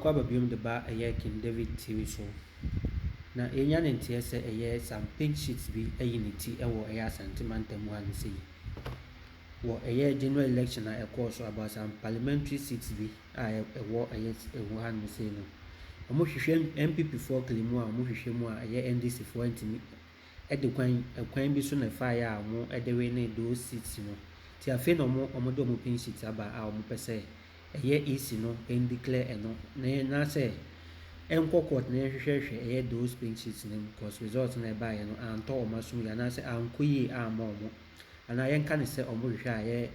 makwa babiom de ba KingDavid TV so na enya ne ntie se some pink sheets bi ayiniti ewo Ashanti mantam han sei wo general election na course about some parliamentary seats bi ewo ewo han sei no omo hwehwe MPP for klemu a omo hwehwe mu a NDC for ntimi de kwan bi so na fa ya omo de we ne those seats no ti afi no omo do omo pink sheets aba a omo pese easy no and declare eno na say enko court na hwehwehwe those pink sheets no because results na ba no anto omo so ya na say ankoyi ama omo ana yenka ne say omo hwehwe a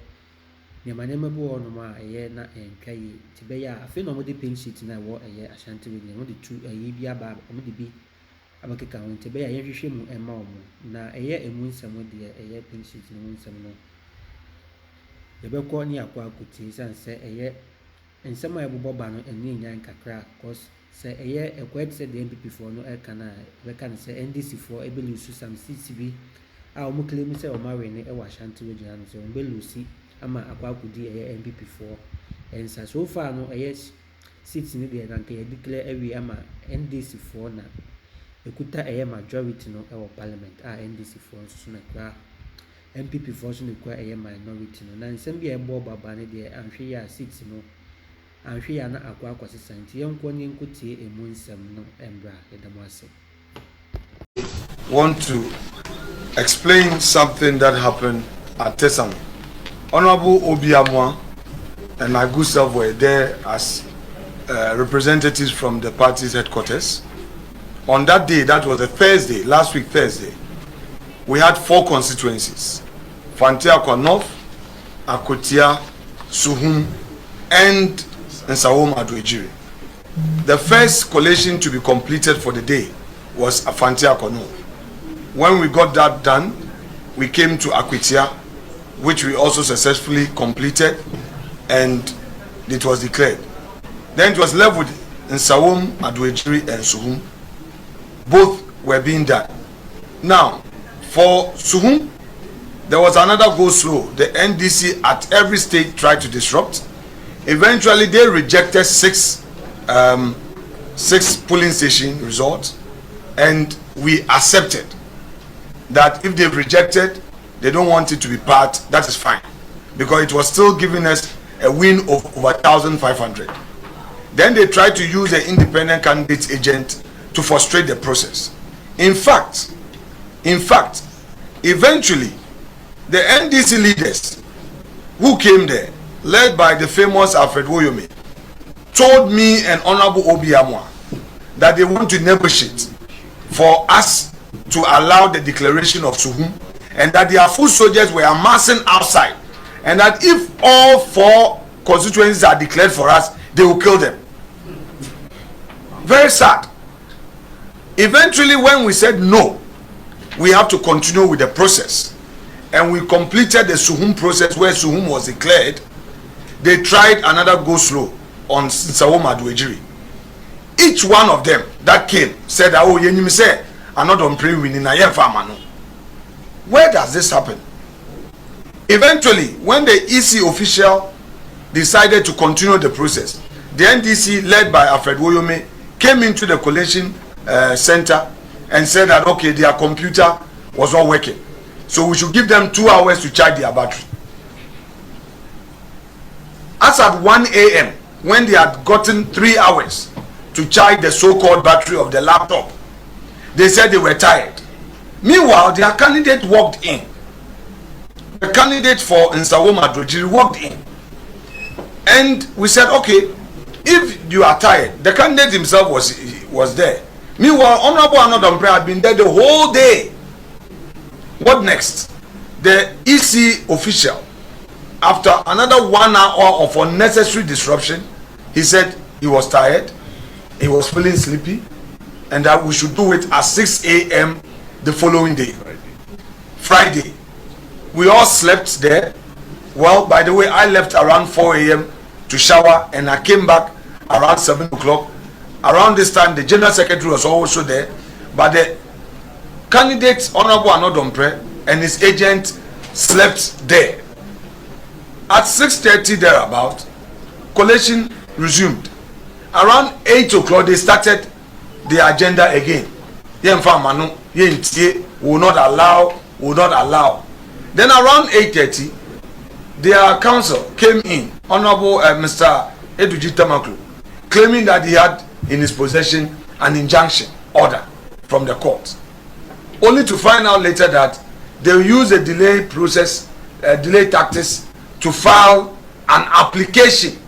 nyemanema bu ono ma na enka yi ti be ya afi no omo de pink sheet na wo Ashanti we no de two bi aba omo de bi abakeka won ti be ya hwehwe mu ema omo na emu nsem de pink sheet no nsem no yebekọ ni akwa akuti sanse nsema ebubo ba no eni nyan kakra cause se ekwet se the MPP for no ekana beka se NDC for ebelusu some CCB a omo claim se omo we ne e Ashanti we gina no se omo belusi ama akwa akudi MPP for ensa so far no seats ni de rank declare every ama NDC for na ekuta majority no e parliament NDC for so na kra MPP force no kwa minority no na nsem bia ebo baba ne de anhwe ya seats no anhwe ya na akwa akwasesa nti yenko ni nkotie emu nsem no embra edamase. Want to explain something that happened at Tesam. Honorable Obiamwa and my good self were there as representatives from the party's headquarters. On that day, that was a Thursday, last week Thursday, we had 4 constituencies: Fantiakwa North, Akotia, Suhum, and Nsawam Adwejiri. The first collation to be completed for the day was Fantiakwa North. When we got that done, we came to Akotia, which we also successfully completed, and it was declared. Then it was left with Nsawam Adwejiri and Suhum. Both were being done. Now, for Suhum, there was another go slow. The NDC at every stage tried to disrupt. Eventually, they rejected 6 polling station results, and we accepted that if they've rejected, they don't want it to be part. That is fine, because it was still giving us a win of over 1,500. Then they tried to use an independent candidate agent to frustrate the process. In fact, eventually, the NDC leaders who came there, led by the famous Alfred Woyome, told me and Honorable Obiamwa that they want to negotiate for us to allow the declaration of Suhum, and that their foot soldiers were amassing outside, and that if all 4 constituencies are declared for us, they will kill them. Very sad. Eventually, when we said no, we have to continue with the process, and we completed the Suhum process where Suhum was declared, they tried another go slow on Nsawam Adwejiri. Each one of them that came said, "Oh, you say another pray winning a year farmer." Where does this happen? Eventually, when the EC official decided to continue the process, the NDC, led by Alfred Woyome, came into the collation center and said that okay, their computer was not working, so we should give them 2 hours to charge their battery. As at 1 a.m., when they had gotten 3 hours to charge the so-called battery of the laptop, they said they were tired. Meanwhile, their candidate walked in. The candidate for Nsawam Adwejiri walked in, and we said, okay, if you are tired, the candidate himself was there. Meanwhile, Honorable Anodambre had been there the whole day. What next? The EC official, after another 1 hour of unnecessary disruption, he said he was tired, he was feeling sleepy, and that we should do it at 6 a.m. the following day, Friday. We all slept there. Well, by the way, I left around 4 a.m. to shower, and I came back around 7 o'clock. Around this time, the General Secretary was also there, but the candidate, Honorable Anodompre, and his agent slept there. At 6:30 thereabout, collation resumed. Around 8 o'clock, they started the agenda again. Will not allow. Then around 8:30, their counsel came in, Honorable Mr. Eduji Tamaklu, claiming that he had in his possession an injunction order from the court, only to find out later that they will use a delay tactics to file an application.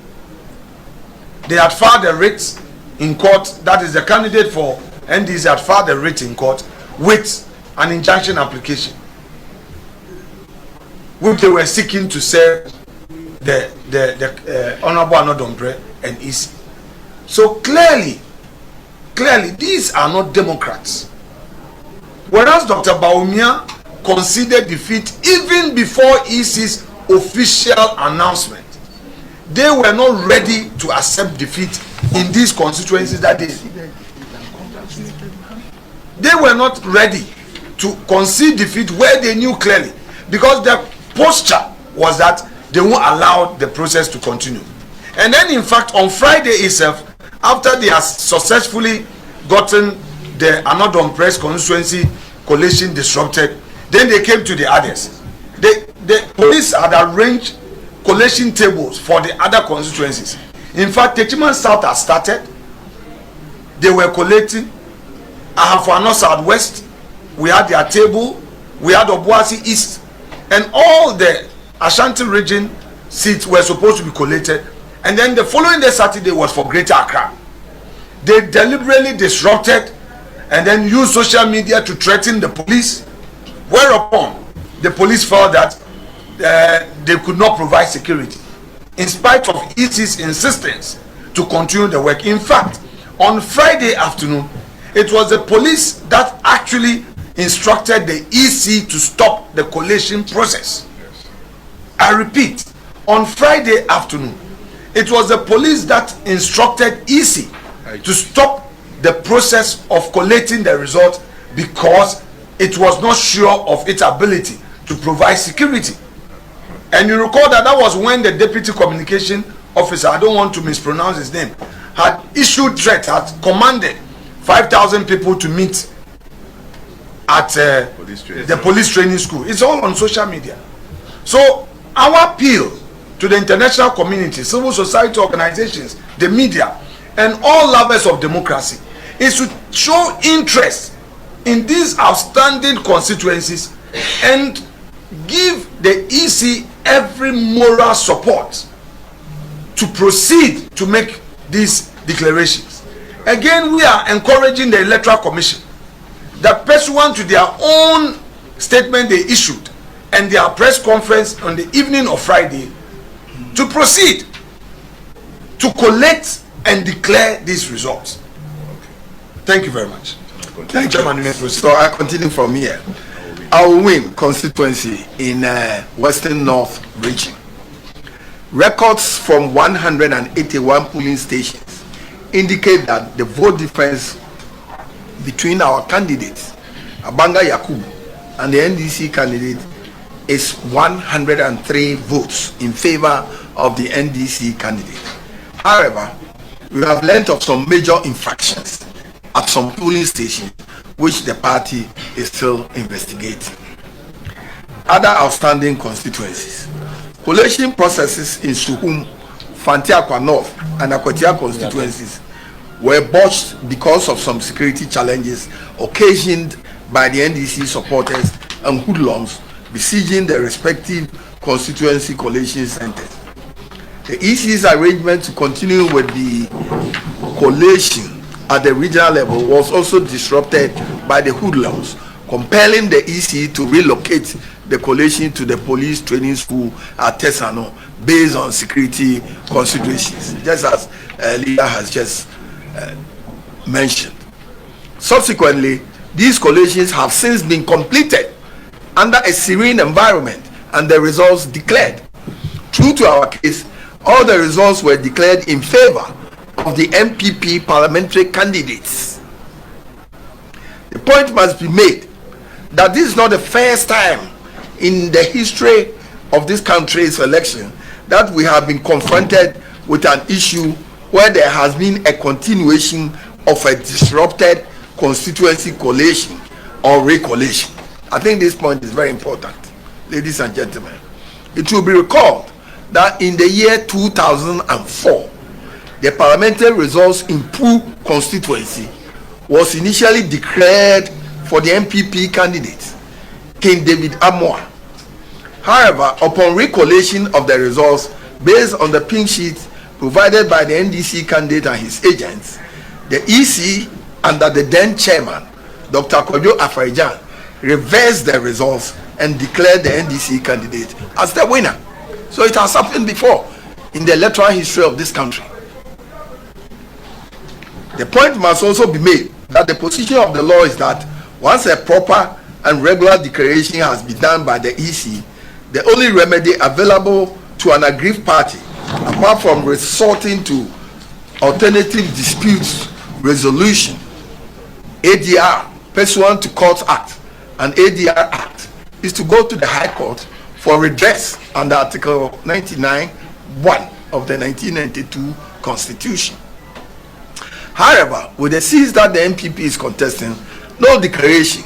They had filed a writ in court, that is the candidate for NDC had filed a writ in court with an injunction application, which they were seeking to serve the Honorable Anodombre and EC. So clearly, these are not Democrats. Whereas Dr. Bawumia conceded defeat even before EC's official announcement, they were not ready to accept defeat in these constituencies that day. They were not ready to concede defeat where they knew clearly, because their posture was that they won't allow the process to continue. And then in fact on Friday itself, after they have successfully gotten the Anodon Press constituency collation disrupted, then they came to the others. The police had arranged collation tables for the other constituencies. In fact, Techiman South has started. They were collating. Ahafano Southwest, we had their table. We had Obuasi East, and all the Ashanti region seats were supposed to be collated. And then the following day, Saturday, was for Greater Accra. They deliberately disrupted and then used social media to threaten the police, whereupon the police felt that they could not provide security, in spite of EC's insistence to continue the work. In fact, on Friday afternoon, it was the police that actually instructed the EC to stop the collation process. I repeat, on Friday afternoon, it was the police that instructed EC to stop the process of collating the result because it was not sure of its ability to provide security. And you recall that was when the deputy communication officer, I don't want to mispronounce his name, had issued threat, had commanded 5,000 people to meet at the police training school. It's all on social media. So our appeal to the international community, civil society organizations, the media, and all lovers of democracy is to show interest in these outstanding constituencies and give the EC every moral support to proceed to make these declarations. Again, we are encouraging the Electoral Commission that pursuant to their own statement they issued and their press conference on the evening of Friday to proceed to collect and declare these results. Thank you very much. Thank you. So I continue from here. Our win constituency in Western North region. Records from 181 polling stations indicate that the vote difference between our candidates, Abanga Yakubu, and the NDC candidate is 103 votes in favor of the NDC candidate. However, we have learnt of some major infractions at some polling stations which the party is still investigating. Other outstanding constituencies. Collation processes in Suhum, Fantiakwa North, and Akwatia constituencies were botched because of some security challenges occasioned by the NDC supporters and hoodlums besieging the respective constituency collation centers. The EC's arrangement to continue with the collation at the regional level was also disrupted by the hoodlums, compelling the EC to relocate the collation to the police training school at Tesano based on security considerations, just as Leader has just mentioned. Subsequently, these collations have since been completed under a serene environment and the results declared. True to our case, all the results were declared in favor of the MPP parliamentary candidates. The point must be made that this is not the first time in the history of this country's election that we have been confronted with an issue where there has been a continuation of a disrupted constituency collation or recollation. I think this point is very important, ladies and gentlemen. It will be recalled that in the year 2004, the parliamentary results in Poo constituency was initially declared for the MPP candidate, KingDavid Amoah. However, upon recollation of the results based on the pink sheet provided by the NDC candidate and his agents, the EC under the then chairman, Dr. Kwadwosheldon, reversed the results and declared the NDC candidate as the winner. So it has happened before in the electoral history of this country. The point must also be made that the position of the law is that once a proper and regular declaration has been done by the EC, the only remedy available to an aggrieved party, apart from resorting to alternative disputes resolution, ADR, pursuant to Courts Act and ADR Act, is to go to the High Court for redress under Article 99(1) of the 1992 Constitution. However, with the seats that the MPP is contesting, no declaration,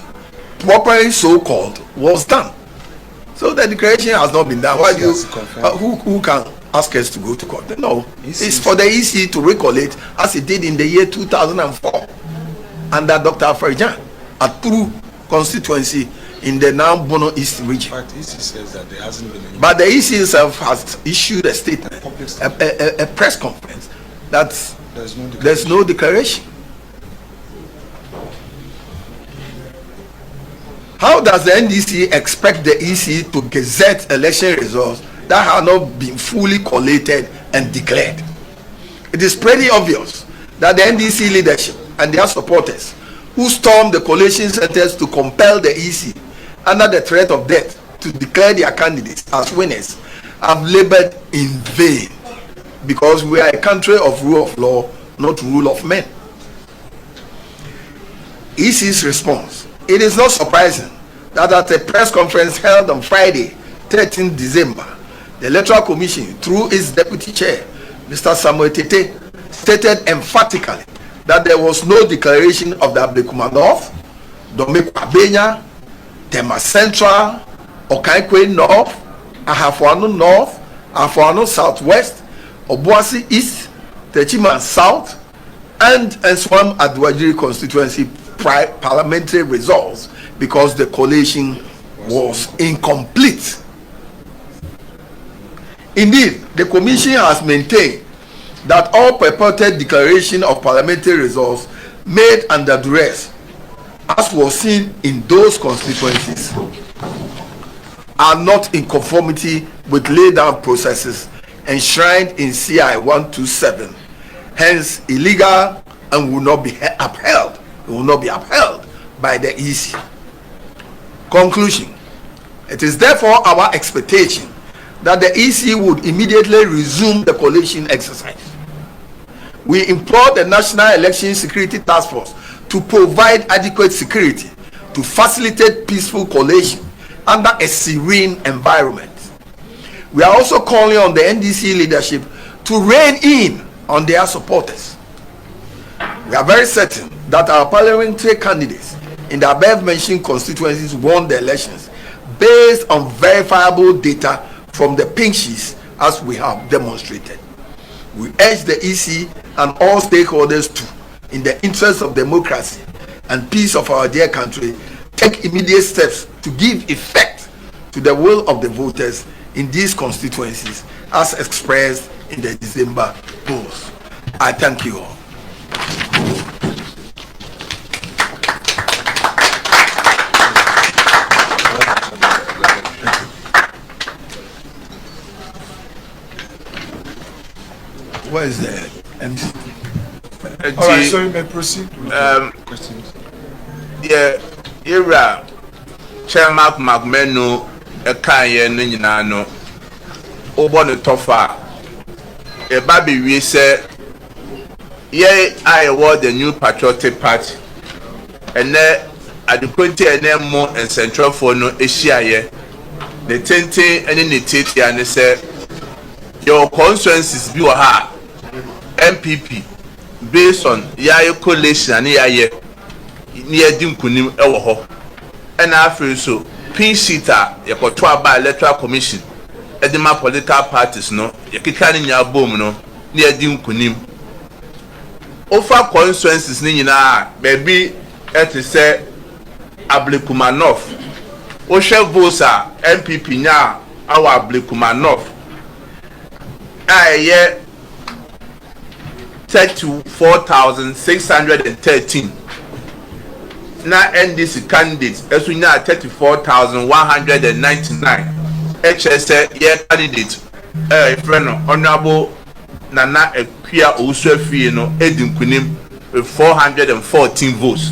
properly so-called, was done. So the declaration has not been done. Why do you, who can ask us to go to court? No, it's for the EC to recollate as it did in the year 2004 under Dr. Afrejan at Poo constituency in the now Bono East region. But EC says that there hasn't been any. But the EC itself has issued a statement, a press conference, that there's no declaration. How does the NDC expect the EC to gazette election results that have not been fully collated and declared? It is pretty obvious that the NDC leadership and their supporters who stormed the collation centers to compel the EC under the threat of death to declare their candidates as winners have labored in vain, because we are a country of rule of law, not rule of men. EC's response: it is not surprising that at a press conference held on Friday, 13 December, the Electoral Commission, through its deputy chair, Mr. Samuel Tete, stated emphatically that there was no declaration of the Ablekuma North, Domekwa Benya, Tema Central, Okaikwe North, Ahafuano North, Ahafuano Southwest, Obuasi East, Techiman South, and Nswam Adwajiri constituency parliamentary results, because the collation was incomplete. Indeed, the commission has maintained that all purported declaration of parliamentary results made under duress, as was seen in those constituencies, are not in conformity with laid down processes enshrined in CI 127, hence illegal and will not be upheld. It will not be upheld by the EC. Conclusion: it is therefore our expectation that the EC would immediately resume the collation exercise. We implore the National Election Security Task Force to provide adequate security to facilitate peaceful collation under a serene environment. We are also calling on the NDC leadership to rein in on their supporters. We are very certain that our parliamentary candidates in the above mentioned constituencies won the elections based on verifiable data from the pink sheets, as we have demonstrated. We urge the EC and all stakeholders to, in the interest of democracy and peace of our dear country, take immediate steps to give effect to the will of the voters in these constituencies as expressed in the December polls. I thank you all. Where is the MC? All right, so you may proceed with questions. Yeah, era Chairman Magmeno Ekanye Ninano Obon Tofa. A baby we say, yeah, I award the new patriotic party, and then at the 20 and then more and central for no Asia, the 10 and in the titi and they say, your constituencies be a MPP based on yaye collation and yaye near dinkunim ewo ho and after so pin sheeter yakoto aba electoral commission edema political parties no yakika ni nya bom no near dinkunim ofa constituencies ni nyina baby et say Ablekumanov o votes a MPP nya our Ablekumanov aye 34,613 na NDC candidates esu nya 34,199 HSA ye candidate friend honorable Nana Equia Osufie no edinkunim with 414 votes.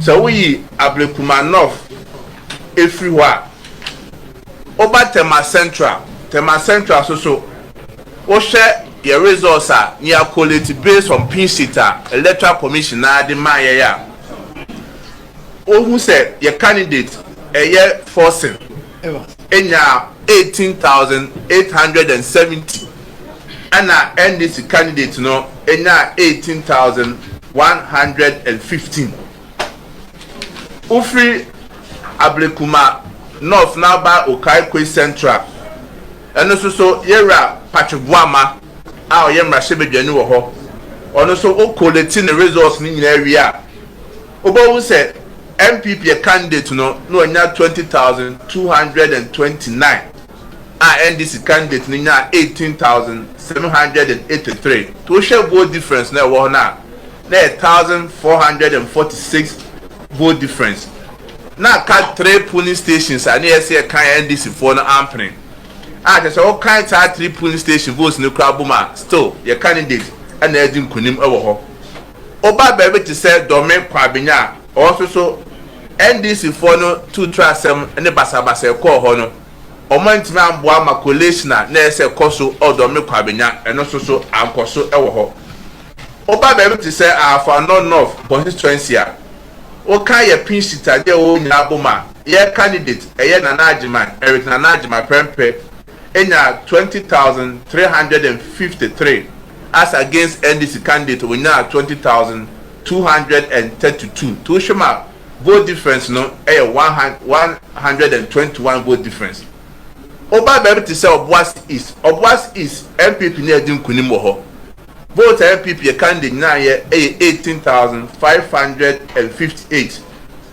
So we Ablekumanov everywhere. Over Tema Central so o share your results are near quality based on pin sheeter electoral commission na the man ya. O who said your candidate a year forcing in 18,870 and NDC candidate no in 18,115. Ufri Ablekuma North Naba Okaikwe Central and also Yera Patribuama our Yemra Shebedjanu ho ono so o collecting the results in area obo said MPP candidate no nya 20,229 NDC candidate nya 18,783 to show vote difference na wo na 1,446 vote difference na cut 3 polling stations and say kan NDC for no ampering just all kind of 3 polling station votes no crabuma still your candidate and edin kunim ewo ho oba bebe to say domain kwabenya also so NDC for no 2 trasem and basabasa call ho no omantima amboa ma collation na ese koso odomain kwabenya and also so ankoso ewo ho oba bebe to say for north constituency o kan ye pin sheeter de o nyina boma ye candidate eye nanajima Eric nanajima prempe enya 20,353 as against NDC candidate we now 20,232 to shema vote difference no 121 vote difference oba be to say Obwas East MPP ne adin kunim ho vote MPP candidate na ye 18,558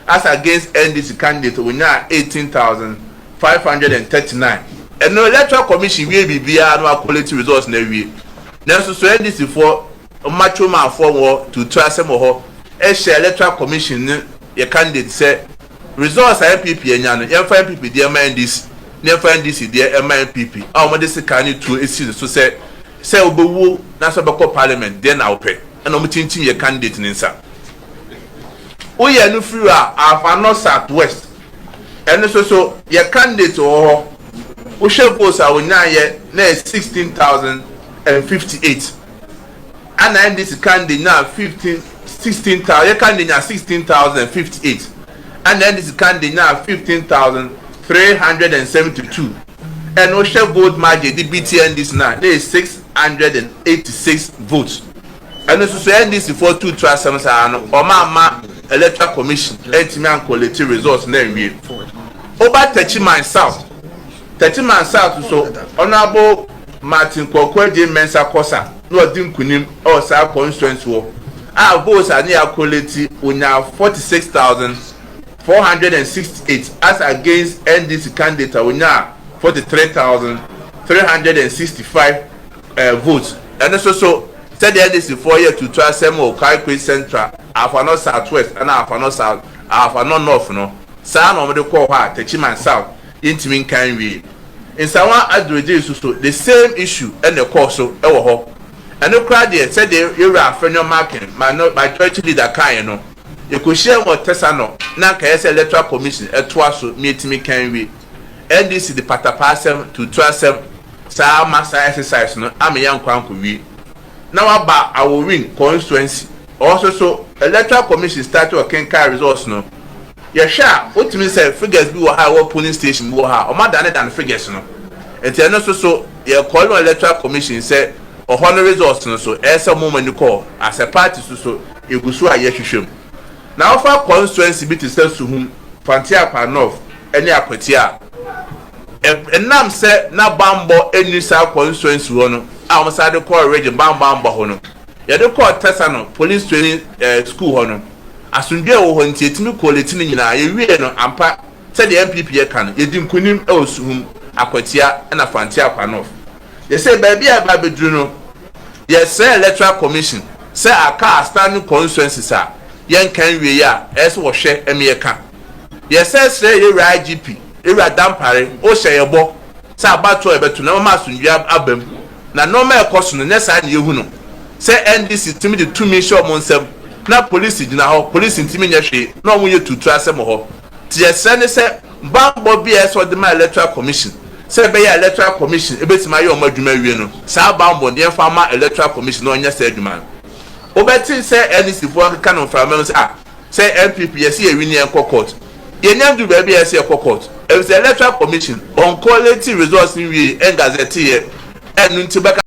as against NDC candidate we now 18,539 and no electoral commission will be via no quality results na wie na so NDC for macho man for war to trust them ho e share electoral commission your candidate say results MPP enya no ye fa MPP dey NDC ne fa NDC dey MPP our modest can to esi so say obewu na so be parliament dey na ope and omutintin your candidate ninsa o ye no free afa north south west and so your candidate o votes are now 16,058 and NDC candidate now 16,000 your candidate now 16,058 and NDC candidate now 15,372 and Osha vote margin the BTN this now there is 686 votes and also NDC for 2 trasams are or mama electoral commission and collective results then we over 30 miles south 30 man south so honorable Martin Kwakwaje Mensa Kosa no din kunim or sa constituency wo votes are near quality unya 46,468 as against NDC candidate unya 43,365 votes and so said the NDC 4 year to try some Kaikwe Central afano southwest and afano south afano north no sa no me call ha 30 man south intimin kan we in sawa adroje so the same issue and the course so e wo ho and the crowd there said the area fenyo marking my church leader kan no e ko share what tesa no na ka yes electoral commission to aso meetimi kan we NDC the patapasem to trasem sa massa exercise no am yan kwanko wi na wa ba our win constituency also so electoral commission start working carry results no sure what mean say figures be wo high polling station be wo ha o ma than figures no enti no so your call on electoral commission say honor results no so esa moment ni call as a party so egusu aye hwehwem na ofa constituency bi te Suhum Fantia Panof ene Akwatia enam se na bambo enisa constituency ho no a mo sade call region bambo ho no ye de call Tesano police training school ho no asundwe wo ho nti etimi collate ni nyina ye wie no ampa se de MPP ye kan ye di nkunim e Suhum Akwatia na Fantia Panof ye say baby aba bedru no ye say electoral commission say aka standing constituency sa yen kan wie ya es wo hwe eme ka ye say ye IGP ewura dampare o hye ye bo say abato e betu na ma asundua abam na normal ekoso no nesa na yehu no say NDC timi de 2 million monsem na police gina ho police ntimi nya hwe na omo ye tutu asem ho ti ye say ne say bambo bi eso de ma electoral commission say be ya electoral commission ebetima ye omo adwuma wie no say bambo de fama electoral commission no nya say adwuma obeti say NDC for kan on farm say MPP yes ye win ye court ye nyam do baby yes ye court if the electoral commission on quality results in we en gazette ye enu ntibaka